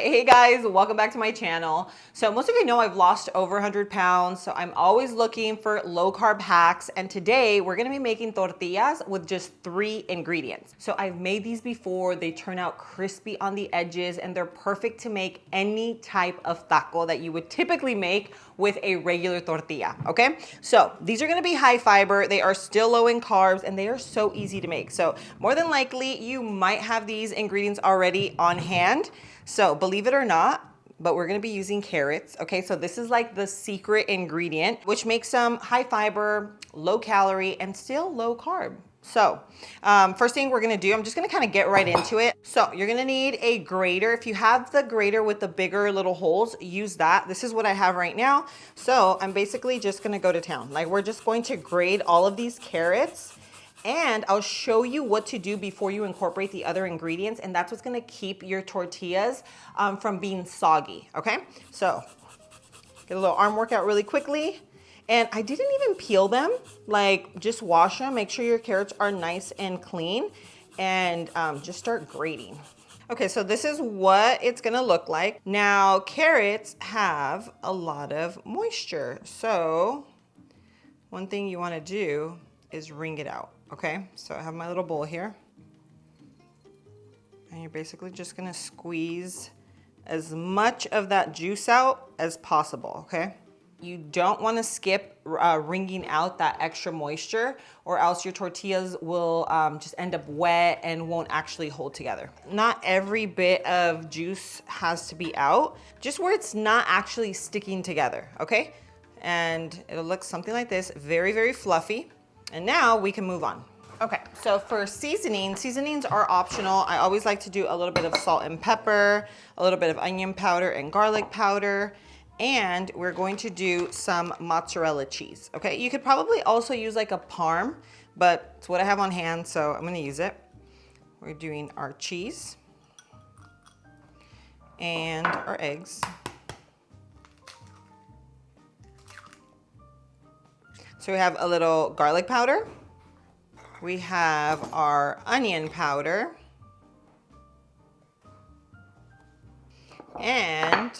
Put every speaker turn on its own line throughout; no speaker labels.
Hey guys, welcome back to my channel. So most of you know I've lost over 100 pounds, so I'm always looking for low carb hacks, and today we're gonna be making tortillas with just 3 ingredients. So I've made these before, they turn out crispy on the edges, and they're perfect to make any type of taco that you would typically make with a regular tortilla, okay? So these are gonna be high fiber, they are still low in carbs, and they are so easy to make. So more than likely, you might have these ingredients already on hand. So believe it or not, but we're gonna be using carrots, okay? So this is like the secret ingredient, which makes them high fiber, low calorie, and still low carb. So first thing we're gonna do, I'm just gonna kind of get right into it. So you're gonna need a grater. If you have the grater with the bigger little holes, use that. This is what I have right now. So I'm basically just gonna go to town. Like we're just going to grate all of these carrots, and I'll show you what to do before you incorporate the other ingredients, and that's what's gonna keep your tortillas from being soggy, okay? So, get a little arm workout really quickly. And I didn't even peel them, like just wash them, make sure your carrots are nice and clean, and just start grating. Okay, so this is what it's gonna look like. Now, carrots have a lot of moisture, so one thing you wanna do is wring it out. Okay, so I have my little bowl here, and you're basically just gonna squeeze as much of that juice out as possible, okay? You don't wanna skip wringing out that extra moisture, or else your tortillas will just end up wet and won't actually hold together. Not every bit of juice has to be out, just where it's not actually sticking together, okay? And it'll look something like this, very, very fluffy. And now we can move on. Okay, so for seasonings are optional. I always like to do a little bit of salt and pepper, a little bit of onion powder and garlic powder, and we're going to do some mozzarella cheese. Okay, you could probably also use like a Parm, but it's what I have on hand, so I'm gonna use it. We're doing our cheese and our eggs. So we have a little garlic powder. We have our onion powder. And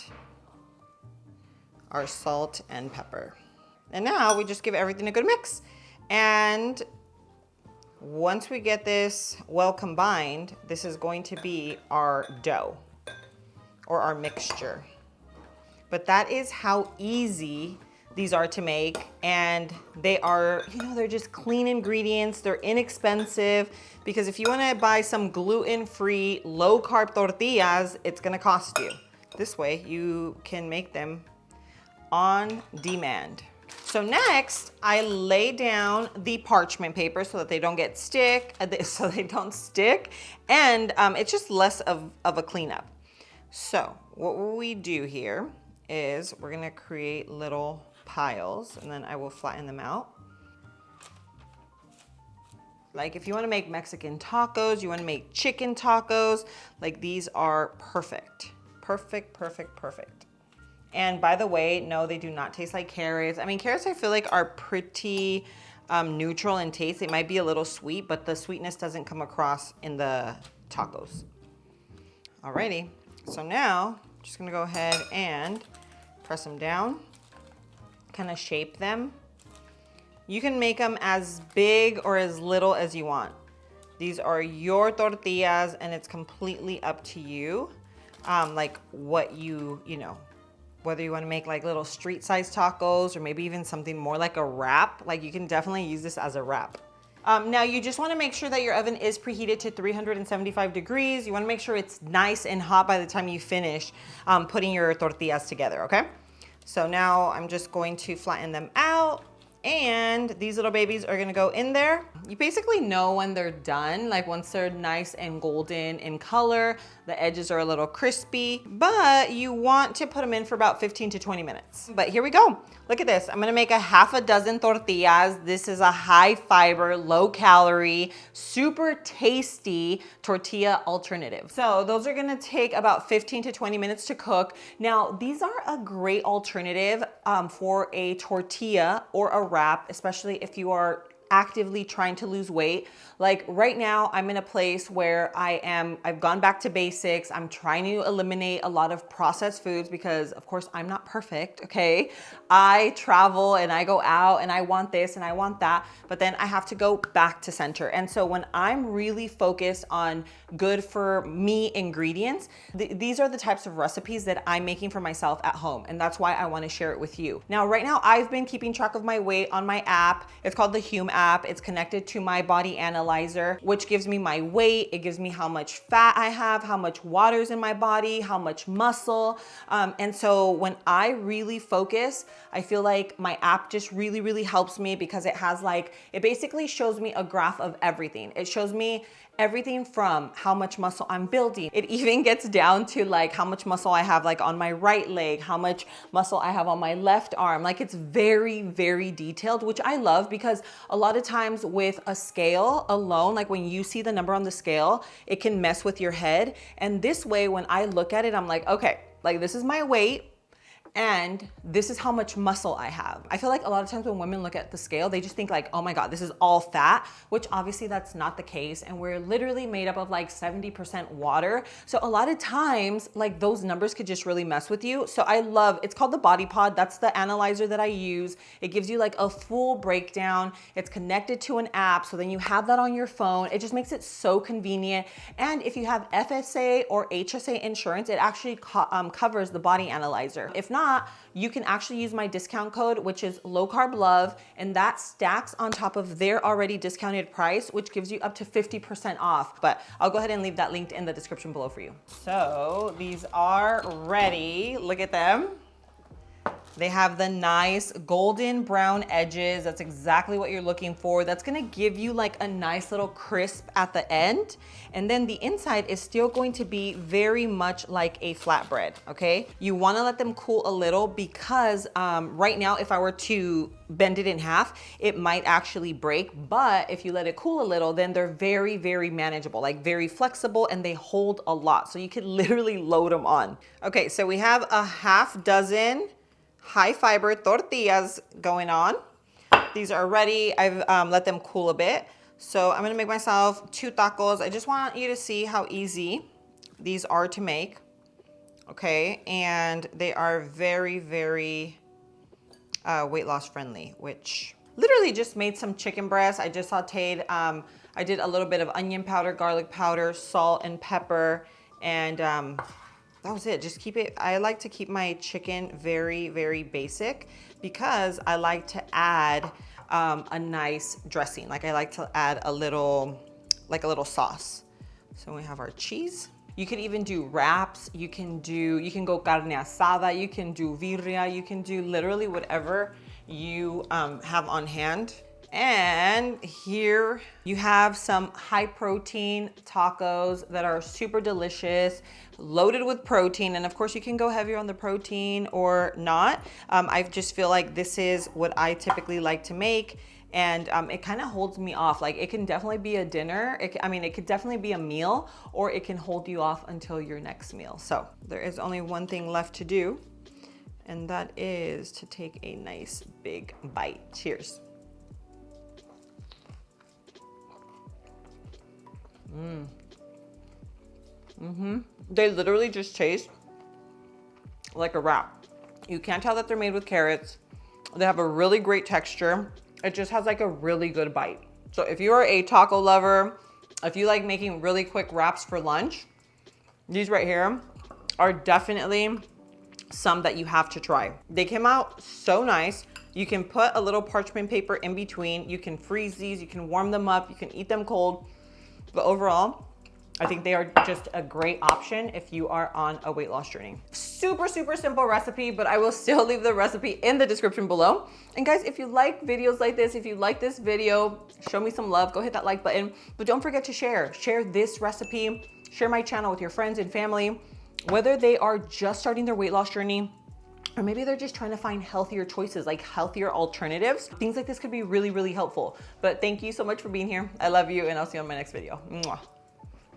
our salt and pepper. And now we just give everything a good mix. And once we get this well combined, this is going to be our dough or our mixture. But that is how easy these are to make, and they are, they're just clean ingredients, they're inexpensive, because if you wanna buy some gluten-free, low-carb tortillas, it's gonna cost you. This way, you can make them on demand. So next, I lay down the parchment paper so that they don't stick, and it's just less of a cleanup. So what we do here is we're gonna create little piles, and then I will flatten them out. Like if you want to make Mexican tacos, you want to make chicken tacos, like these are perfect. Perfect, perfect, perfect. And by the way, no, they do not taste like carrots. I mean, carrots I feel like are pretty neutral in taste. They might be a little sweet, but the sweetness doesn't come across in the tacos. Alrighty, so now I'm just gonna go ahead and press them down. Kind of shape them. You can make them as big or as little as you want. These are your tortillas, and it's completely up to you. Like what whether you want to make like little street size tacos, or maybe even something more like a wrap. Like you can definitely use this as a wrap. Now you just want to make sure that your oven is preheated to 375 degrees. You want to make sure it's nice and hot by the time you finish putting your tortillas together, okay? So now I'm just going to flatten them out, and these little babies are gonna go in there. You basically know when they're done, like once they're nice and golden in color, the edges are a little crispy, but you want to put them in for about 15 to 20 minutes. But here we go. Look at this. I'm gonna make a half a dozen tortillas. This is a high fiber, low calorie, super tasty tortilla alternative. So those are gonna take about 15 to 20 minutes to cook. Now, these are a great alternative for a tortilla or a wrap, especially if you are actively trying to lose weight. Like right now, I'm in a place where I've gone back to basics. I'm trying to eliminate a lot of processed foods because of course I'm not perfect, okay? I travel and I go out and I want this and I want that, but then I have to go back to center. And so when I'm really focused on good for me ingredients, these are the types of recipes that I'm making for myself at home. And that's why I want to share it with you. Now, right now I've been keeping track of my weight on my app. It's called the Hume app. It's connected to my body analyzer, which gives me my weight. It gives me how much fat I have, how much water's in my body, how much muscle. And so when I really focus, I feel like my app just really, really helps me because it has it basically shows me a graph of everything. It shows me everything from how much muscle I'm building. It even gets down to how much muscle I have on my right leg, how much muscle I have on my left arm. It's very, very detailed, which I love because a lot of times with a scale alone, when you see the number on the scale, it can mess with your head. And this way, when I look at it, I'm like, okay, this is my weight. And this is how much muscle I have. I feel like a lot of times when women look at the scale, they just think oh my God, this is all fat, which obviously that's not the case. And we're literally made up of 70% water. So a lot of times those numbers could just really mess with you. So it's called the Body Pod. That's the analyzer that I use. It gives you a full breakdown. It's connected to an app. So then you have that on your phone. It just makes it so convenient. And if you have FSA or HSA insurance, it actually covers the body analyzer. If not, you can actually use my discount code, which is Low Carb Love, and that stacks on top of their already discounted price, which gives you up to 50% off. But I'll go ahead and leave that linked in the description below for you. So these are ready. Look at them. They have the nice golden brown edges. That's exactly what you're looking for. That's gonna give you a nice little crisp at the end. And then the inside is still going to be very much like a flatbread, okay? You wanna let them cool a little because right now, if I were to bend it in half, it might actually break. But if you let it cool a little, then they're very, very manageable, very flexible, and they hold a lot. So you could literally load them on. Okay, so we have a half dozen high fiber tortillas going on. These are ready. I've let them cool a bit. So I'm gonna make myself 2 tacos. I just want you to see how easy these are to make, okay? And they are very, very weight loss friendly, which literally just made some chicken breast. I just sauteed, I did a little bit of onion powder, garlic powder, salt and pepper, and that was it. Just keep it. I like to keep my chicken very, very basic because I like to add a nice dressing. I like to add a little sauce. So we have our cheese. You can even do wraps. You can go carne asada. You can do birria. You can do literally whatever you have on hand. And here you have some high protein tacos that are super delicious, loaded with protein. And of course you can go heavier on the protein or not. I just feel like this is what I typically like to make. And it kind of holds me off. It can definitely be a dinner. It could definitely be a meal, or it can hold you off until your next meal. So there is only one thing left to do, and that is to take a nice big bite. Cheers. They literally just taste like a wrap. You can't tell that they're made with carrots. They have a really great texture. It just has a really good bite. So if you are a taco lover, if you like making really quick wraps for lunch, these right here are definitely some that you have to try. They came out so nice. You can put a little parchment paper in between. You can freeze these, you can warm them up, you can eat them cold. But overall, I think they are just a great option if you are on a weight loss journey. Super, super simple recipe, but I will still leave the recipe in the description below. And guys, if you like videos like this, if you like this video, show me some love, go hit that like button. But don't forget to share this recipe, share my channel with your friends and family, whether they are just starting their weight loss journey, or maybe they're just trying to find healthier choices, healthier alternatives. Things like this could be really, really helpful. But thank you so much for being here. I love you, and I'll see you on my next video. Mwah.